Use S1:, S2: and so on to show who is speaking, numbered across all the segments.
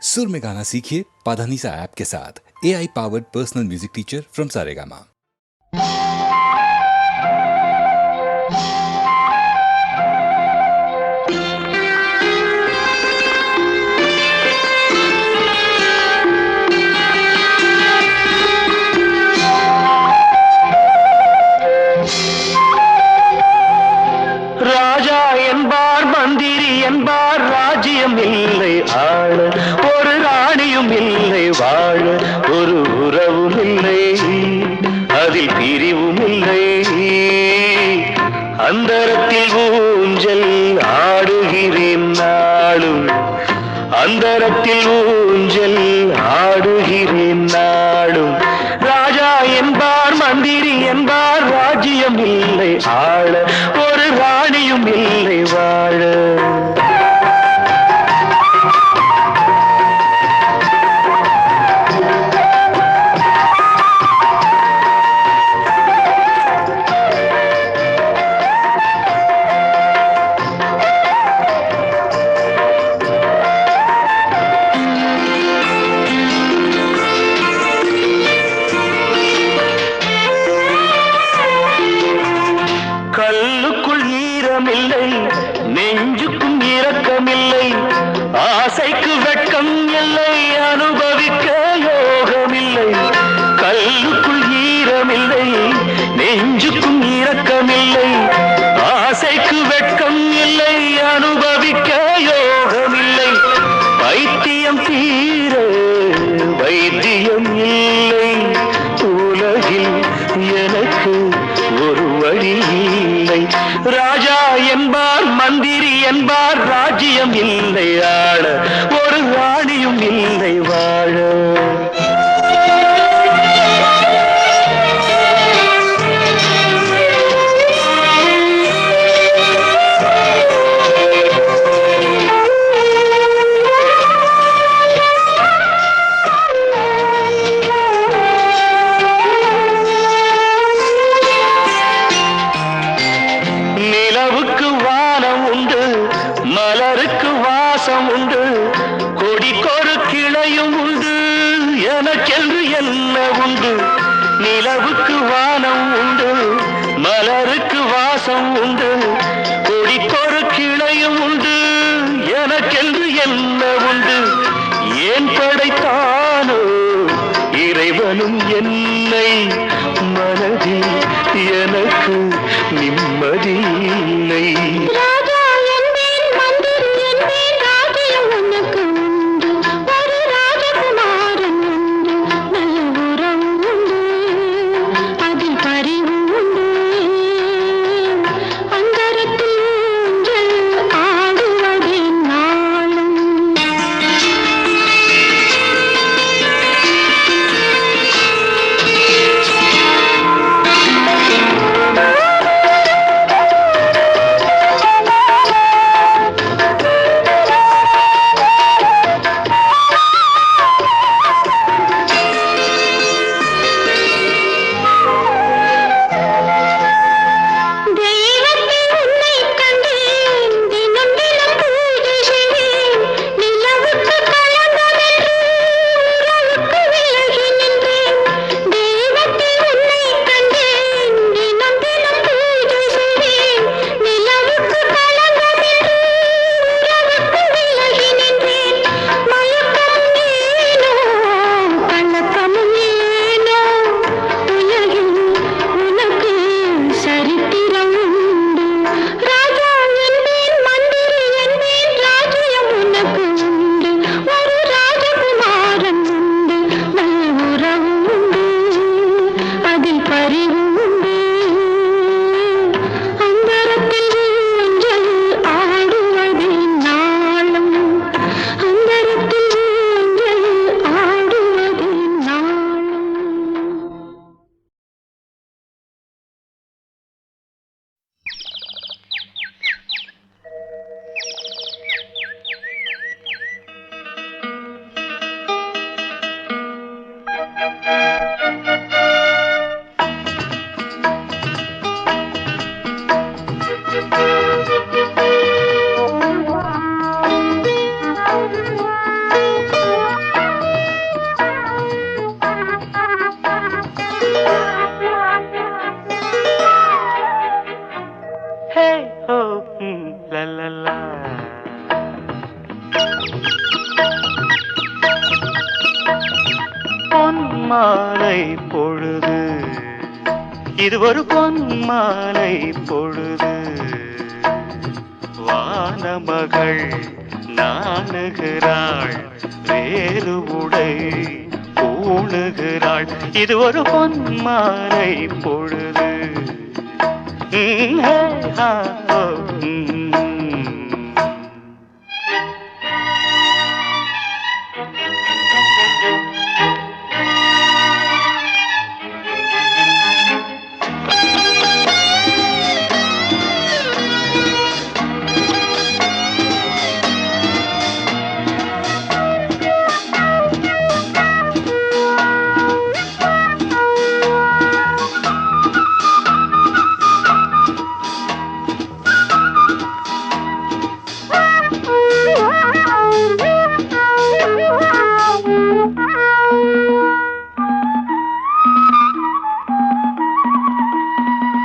S1: सुर में गाना सीखिए पाधानीसा ऐप के साथ। AI powered personal music teacher from Saregama.
S2: ராஜா என்பார் மந்திரி என்பார் ராஜ்யம் இல்லை ஆள, ஒரு ராணியும் இல்லை வாழ, ஒரு உறவும் இல்லை அதில் பிரிவும் இல்லை. அந்தரத்தில் ஊஞ்சல் ஆடுகிறேன் நாளும், அந்தரத்தில் ஊஞ்சல் ஆடுகிறேன் நாளும். ராஜா என்பார் மந்திரி என்பார் ராஜ்யம் இல்லை ஆள, ஒரு ராணியும் இல்லை வாழ. கல்லுக்குள் ஈரமில்லை, நெஞ்சுக்கும் இரக்கமில்லை, ஆசைக்கு வெட்கம் இல்லை, அனுபவிக்க யோகமில்லை. கல்லுக்குள் ஈரமில்லை, நெஞ்சுக்கும் இரக்கமில்லை, ஆசைக்கு வெட்கம் இல்லை, அனுபவிக்க யோகமில்லை. பைத்தியம் தீர வைத்தியம் இல்லை, உலகில் எனக்கு ஒரு வழி இல்லை. ராஜா என்பார் மந்திரி என்பார் ராஜ்யம் இல்லை ஆள, ஒரு ராணியும் இல்லை வாழ. நிலவுக்கு வானம் உண்டு, மலருக்கு வாசம் உண்டு, கொடிக்கொரு கிளையும் உண்டு, எனக்கென்று என்ன உண்டு. நிலவுக்கு வானம் உண்டு, மலருக்கு வாசம் உண்டு, கொடிக்கொரு கிளையும் உண்டு, எனக்கென்று என்ன உண்டு. ஏன் படைத்தானோ இறைவனும் என்னை, மனதில் எனக்கு நிம்மதி இல்லை.
S3: ராஜா என்பேன் மந்திரி என்பேன் ராஜ்யம் உனக்கு உண்டு, ஒரு ராஜகுமாரன் உண்டு, நல்ல உறவு உண்டு, அதில் பரிவு உண்டு. அந்தரத்தில் ஊஞ்சல் ஆடுவதே நாளும்.
S2: மாலை பொழுது, இது ஒரு பொன் மாலை பொழுது. வானமகள் நாணுகிறாள், வேறு உடை பூணுகிறாள், இது ஒரு பொன் மாலை பொழுது.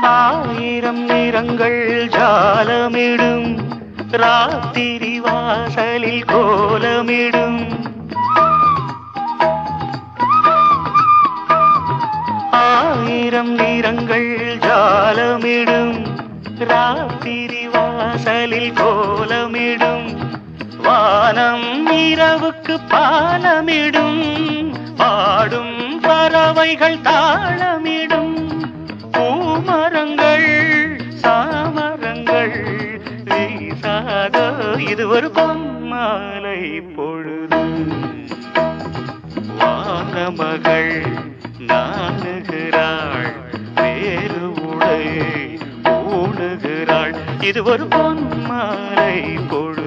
S2: ஆயிரம் நிறங்கள் ஜாலமிடும், ராத்திரி வாசலில் கோலமிடும். ஆயிரம் நிறங்கள் ஜாலமிடும், ராத்திரி வாசலில் கோலமிடும். வானம் இரவுக்கு பாலமிடும், பாடும் பறவைகள் தாளமிடும். பூமரங்கள் சாமரங்கள் வீசாத, இது ஒரு பொன்மாலை பொழுது. வானமகள் நாணுகிறாள், வேறு உடை பூணுகிறாள், இது ஒரு பொன்மாலை பொழுது.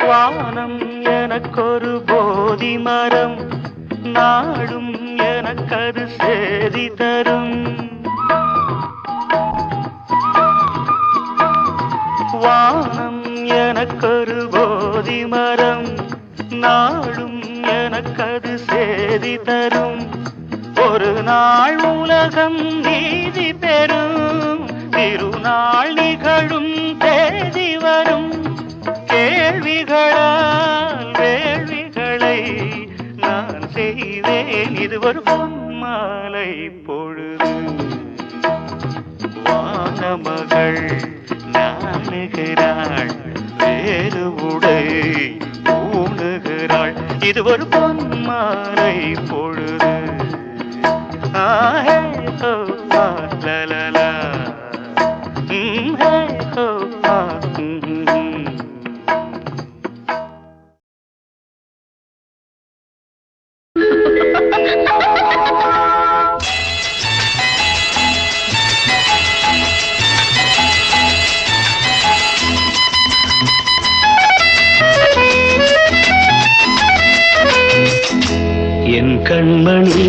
S2: வானம் எனக்கொரு போதி மரம், நாடும் எனக்கது சேதி தரும். வானம் எனக்கொரு போதி மரம், நாடும் எனக்கது சேதி தரும். ஒரு நாள் உலகம் நீதி பெறும், திருநாள் நிகழும் தேதி வரும். கேள்விகளால் வேள்விகளை நான் செய்வேன், இது ஒரு பொன்மாலை பொழுது. வானமகள் நாணுகிறாள், வேறு உடை பூணுகிறாள், இது ஒரு பொன்மாலை பொழுது. ஆஹே ஹோ லலலா, ஹே ஹோ என் கண்மணி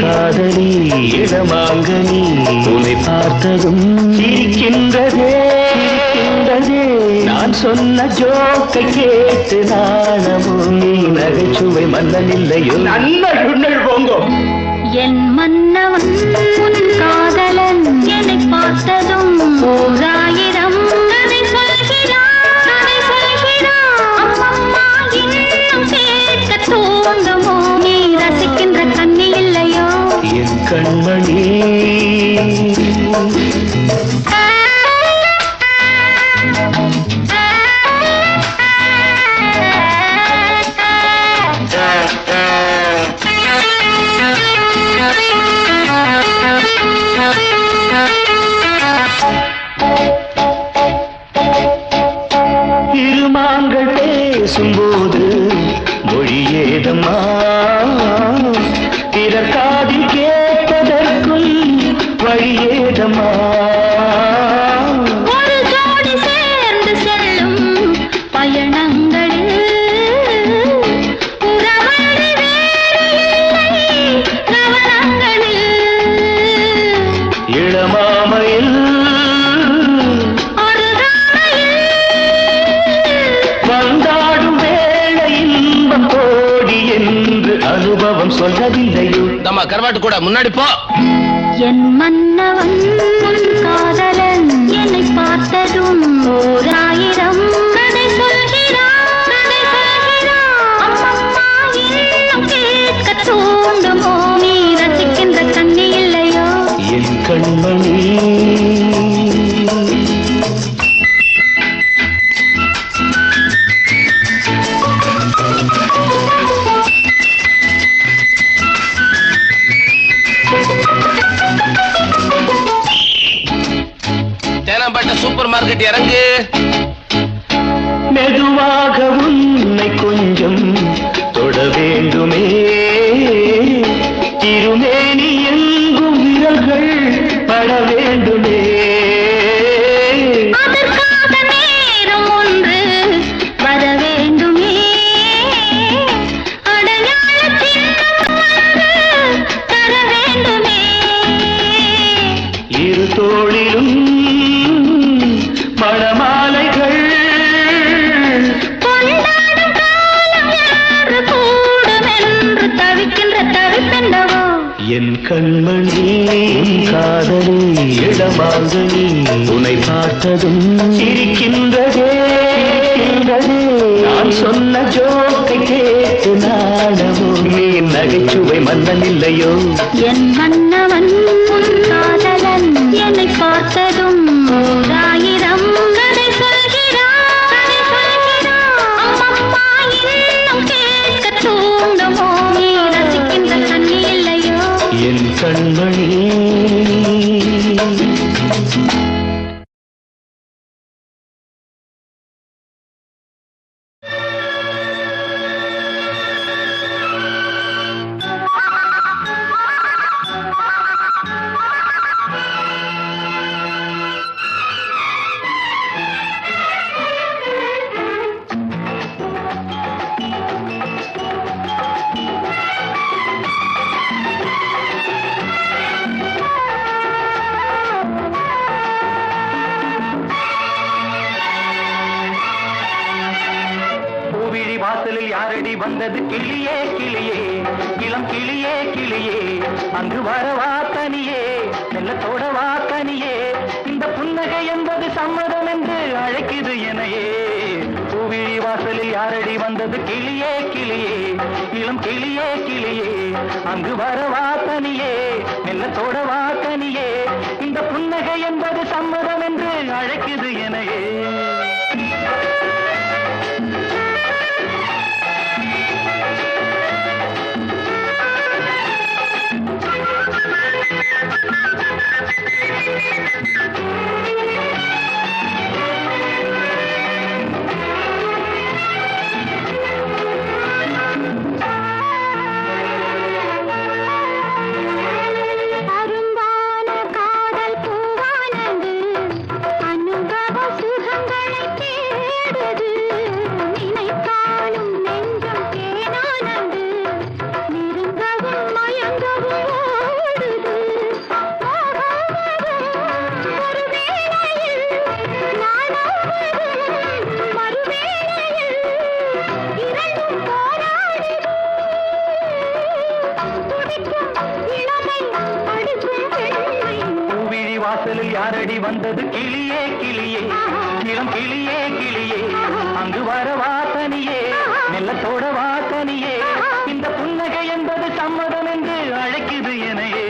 S2: காதலி இடமாங்கனி, உன்னை பார்த்ததும் சிரிக்கின்றதே சிரிக்கின்றதே. நான் சொன்ன ஜோக்கை கேட்டு நாணமும் நீ நகைச்சுவை மன்னன் இல்லையோ. நன்மை போங்கோ.
S3: என் மன்னவன் உன் காதலன், என்னை பார்த்ததும் ஓராயிரம் கதை சொல்கிறான், கதை சொல்கிறான். அம்மம்மா இன்னும் கேட்க தூண்டுமோ, நீ ரசிக்கின்ற கண்ணி இல்லையோ.
S2: என் கண்மணி இருமாங்கள் பேசும்போது மொழியேதம்மா, பிறர் காதில் கேட்பதற்கும் வழியேதம்மா. சொல்லவில்லையோ
S4: தம்மா கருவாட்டு கூட முன்னாடி போ.
S3: என் மன்னவன் உன் காதலன் என்னை பார்த்ததும் ஓர் ஆயிரம் கதை சொல்கிறான், கதை சொல்கிறான். அம்மம்மா இன்னும் கேட்க தூண்டுமோ, நீ ரசிக்கின்ற கண்ணி இல்லையோ
S2: என் கண்மணி.
S4: தேனாம்பேட்டை சூப்பர் மார்க்கெட் இறங்கு.
S2: மெதுவாக உன்னை கொஞ்சம் தொட வேண்டுமே, திருமேனி எங்கும் விரல்கள் பட வேண்டுமே.
S3: அதற்காக நேரம் ஒன்று வர வேண்டுமே, அடையாள சின்னம் ஒன்று தர வேண்டுமே.
S2: இரு தோளிலும் மணமாலைகள்
S3: கொண்டாடும் காலம் யாரு கூடும் என்று தவிக்கின்ற தவிப்பென்னவோ
S2: என் கண்மணி. காதலி இடமாங்கனி உன்னை பார்த்ததும் சிரிக்கின்றதே. நான் சொன்ன ஜோக்கை கேட்டு நாடமோ, நீ நகைச்சுவை மன்னன் இல்லையோ
S3: என் மன்னவன் உன் காதலன் என்னை பார்த்ததும் ஓர் ஆயிரம் கதை சொல்கிறான், கதை சொல்கிறான். அம்மம்மா இன்னும் கேட்க தூண்டுமோ, நீ ரசிக்கின்ற கண்ணி இல்லையோ
S2: என் கண்மணி. பூவிழி வாசலில் யாரடி வந்தது கிளியே கிளியே, இளம் கிளியே கிளியே, அங்கு வரவா தனியே, மெல்லத்தோடவா தனியே, இந்த புன்னகை என்பது சம்மதம் என்று அழைக்குது எனையே. பூவிழி வாசலில் யாரடி வந்தது கிளியே கிளியே, இளம் கிளியே கிளியே, அங்கு வரவா தனியே, மெல்லத்தோடவா தனியே, இந்த புன்னகை என்பது சம்மதம் என்று அழைக்குது எனையே.
S3: அரும்பான காதல் பூவானது, அனுபவ சுகங்களைத் தேடுது. நினைத்தாலும் நெஞ்சம் தேனானது, நெருங்கவும் மயங்கவும் ஓடுது. போகாததும் ஒரு வேளையில், நானாவதும் மறுவேளையில், இரண்டும் போராடுது. துடிக்கும் இளமை அடிக்கும் பெண்மை.
S2: பூவிழி வாசலில் யாரடி வந்தது கிளியே கிளியே, இளம் கிளியே கிளியே, அங்கு வரவா தனியே, மெல்லத்தோடவா தனியே, இந்த புன்னகை என்பது சம்மதம் என்று அழைக்குது எனையே.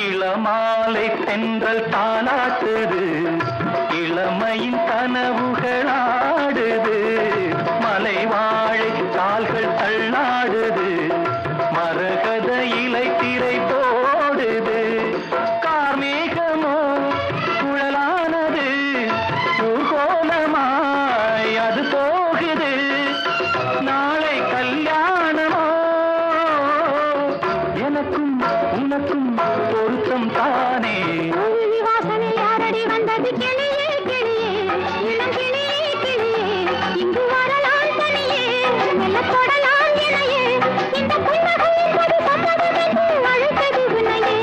S2: இளமாலை தென்றல் தாலாட்டுது, இளமையின் கனவுகளாடுது, மலை வாழை கால்கள் தள்ளாடுது, மரகத இலை திரை போடுது, கார்மேகமோ குழலானது, ஊர்கோலமாய் அது போகுது, நாளை கல்யாணமோ எனக்கும் உனக்கும்
S3: வந்தது கிளியே கிளியே இளம் கிளியே கிளியே இங்கு வரலாம் தனியே மெல்ல தொடலாம் இணையே இந்த புன்னகை என்பது சம்மதம் என்று அழைத்தது உன்னையே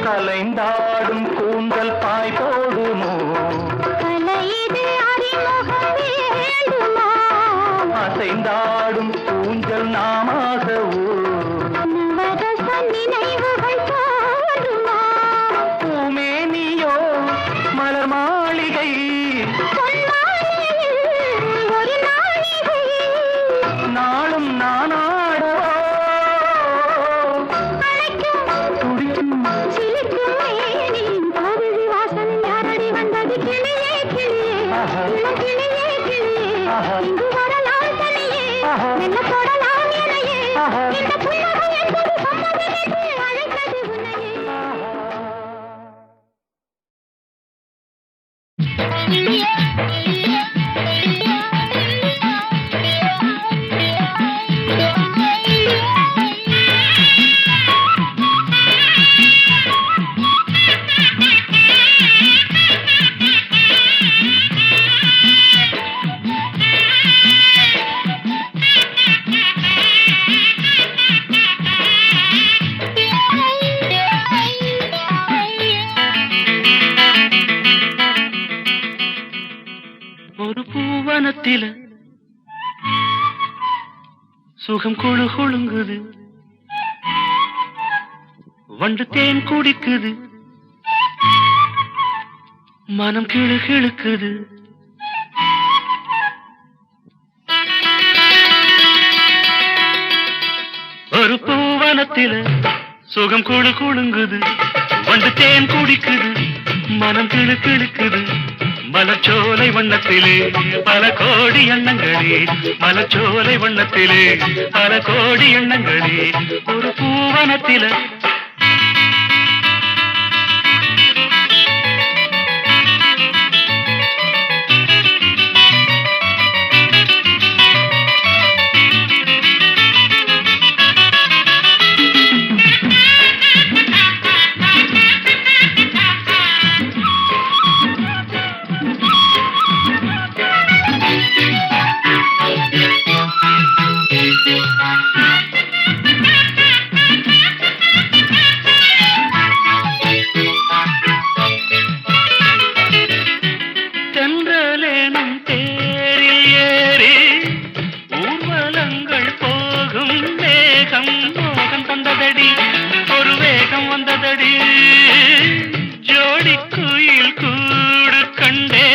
S2: கலைந்தாடும் கூந்தல் பாய் போடுமோ
S3: கலையிது அறிமுகம் வேண்டுமா
S2: அசைந்தாடும் ஊஞ்சல் நாமாகவோ
S3: நவரச நினைவுகள் தோன்றுமா
S2: பூமேனியோ மலர் மாளிகை
S3: பொன்மாலையில் ஒரு நாளிகை
S2: நாளும் நானாடவோ
S3: அழைக்கும்
S2: துடிக்கும்
S3: சிலிர்க்கும் மேனியின் காவிரி வாசனை யாரடி வந்தது கிளியே கிளியே
S2: ஆஹா.
S3: இளம் கிளியே கிளியே
S2: ஆஹா.
S3: இங்கு வரலாம் தனியே
S2: ஆஹா.
S3: மெல்ல தொடலாம் இணையே
S2: ஆஹா.
S3: இந்த புன்னகை என்பது சம்மதம் என்று அழைத்தது உன்னையே
S2: ஒரு பூவனத்தில சுகம் குழு குழுங்குது வண்டு தேன் குடிக்குது மனம் கிழு கிழுக்குது ஒரு பூவனத்தில சுகம் குழு குழுங்குது வண்டு தேன் குடிக்குது மனம் கிழு கிழுக்குது மலச்சோலை வண்ணத்திலே பல கோடி எண்ணங்களே மலச்சோலை வண்ணத்திலே பல கோடி எண்ணங்களே ஒரு பூவனத்தில தென்றலேனும் தேரில் ஏறி ஊர்வலங்கள் போகும் வேகம் மோகம் தந்ததடி ஒரு வேகம் வந்ததடி ஜோடி குயில் கூடு கண்டே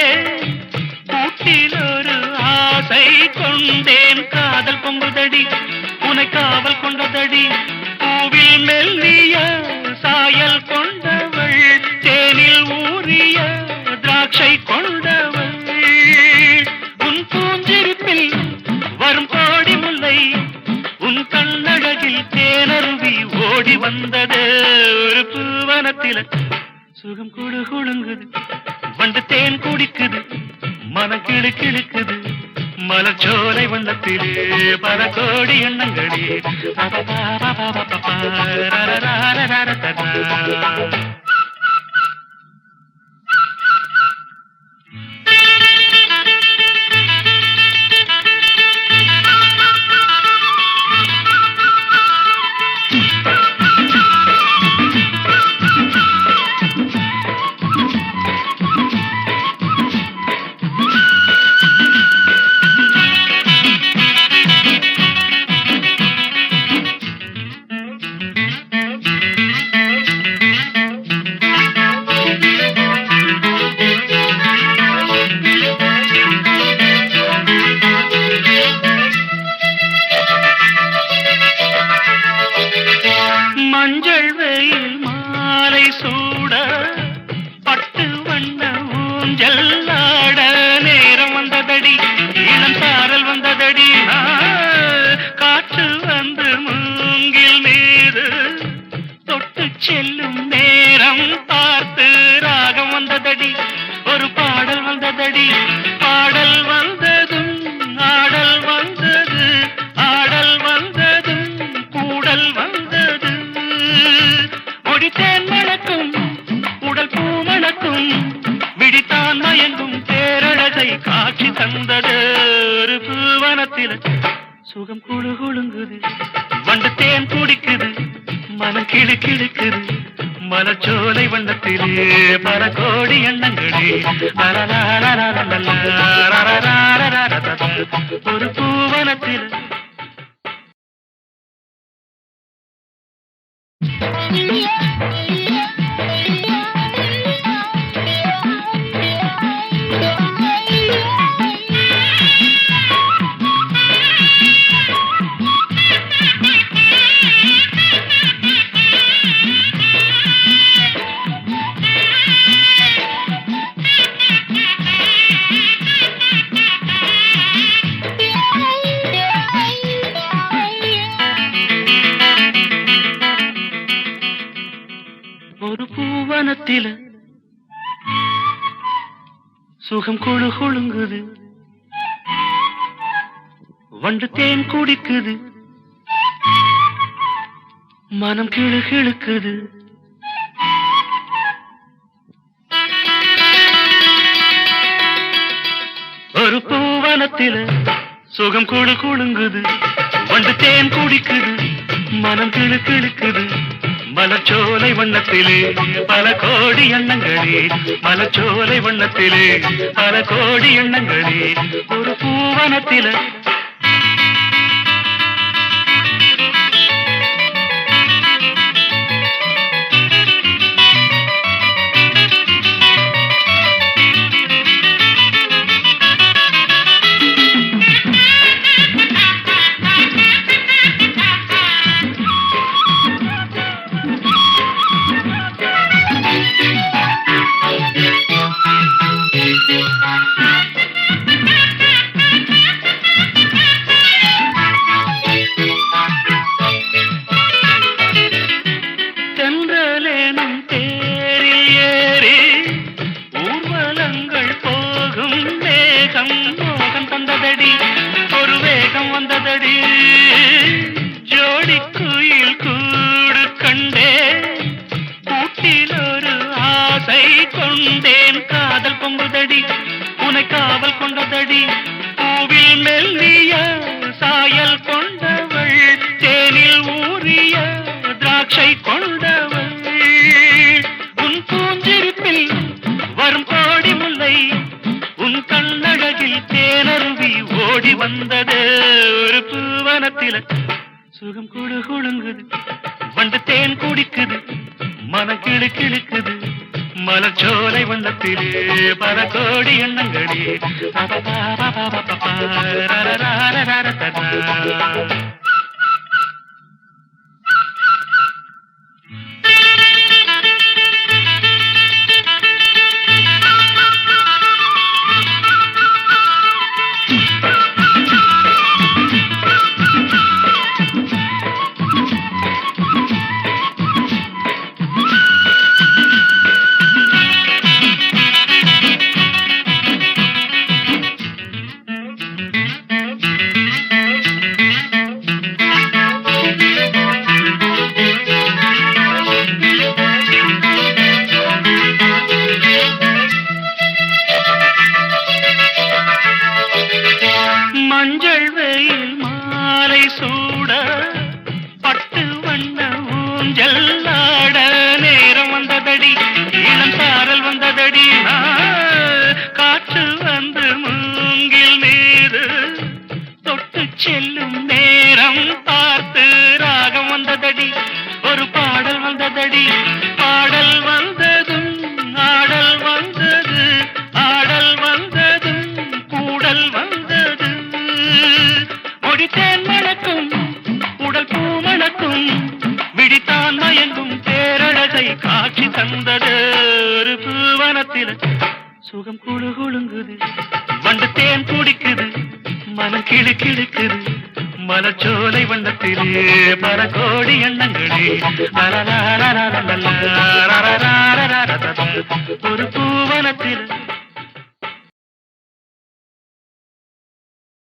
S2: கூட்டில் ஒரு ஆசை கொண்டேன் காதல் பொங்குதடி உனை காவல் கொண்டதடி பூவில் மெல்லிய சாயல் கொண்டவள் தேனில் ஊறிய திராட்சை கொண்டவள் உன் பூஞ்சிருப்பில் வரும் கோடி முல்லை உன் கண்ணழகில் தேனருவி ஓடி வந்தது ஒரு பூவனத்தில சுகம் குழு குழுங்குது வண்டு தேன் குடிக்குது மனம் கிழு கிழுக்குது மலச்சோலை வண்ணத்திலே பல கோடி எண்ணங்களே சுகம் குழு குழுங்குது வண்டு தேன் குடிக்குது மனம் கிளு கிழுக்குது மலச்சோலை வண்ணத்திலே பல கோடி எண்ணங்களே ஒரு பூவனத்தில் ஒரு பூவனத்தில சுகம் குழு குழுங்குது வண்டு தேன் குடிக்குது மனம் கிழு கிழுக்குது ஒரு பூவனத்தில சுகம் குழு குழுங்குது வண்டு தேன் குடிக்குது மனம் கிழு கிழுக்குது மலச்சோலை வண்ணத்திலே பல கோடி எண்ணங்களே மலச்சோலை வண்ணத்திலே பல கோடி எண்ணங்களே ஒரு பூவனத்தில தென்றலேனும் தேரில் ஏறி ஊர்வலங்கள் போகும் வேகம் மோகம் தந்ததடி ஒரு வேகம் வந்ததடி ஜோடி குயில் கூடு கண்டே கூட்டில் ஒரு ஆசை கொண்டேன் காதல் பொங்குதடி உனை காவல் கொண்டதடி பூவில் மெல்லிய சாயல் கொண்டவள் தேனில் ஊறிய திராட்சை கொண்டவள் உன் பூஞ்சிருப்பில் வரும் கோடி முல்லை உன் கண்ணழகில் தேனருவி ஓடி வந்தது ஒரு பூவனத்தில சுகம் குழு குழுங்குது வண்டு தேன் குடிக்குது மனம் கிழு கிழுக்குது மலச்சோலை வண்ணத்திலே பல கோடி எண்ணங்களே மஞ்சள் வெயில் மாலை சூட பட்டு வண்ண ஊஞ்சல் ஆட நேரம் வந்ததடி இளம் சாரல் வந்ததடி காற்று வந்து மூங்கில் மீது தொட்டு செல்லும் நேரம் பார்த்து ராகம் வந்ததடி ஒரு பாடல் வந்ததடி பாடல் வந்ததும் ஆடல் வந்தது ஆடல் வந்ததும் கூடல் வந்தது முடித்தேன் மணக்கும் உடல் பூ மணக்கும் விடித்தான் மயங்கும் பேரழகை காட்சி தந்தது ஒரு பூவனத்தில் சுகம் குழு குழுங்குது வண்டு தேன் குடிக்குது மனம் கிழு கிழுக்குது மலச்சோலை வண்ணத்திலே பல கோடி எண்ணங்களே ஒரு பூவனத்தில்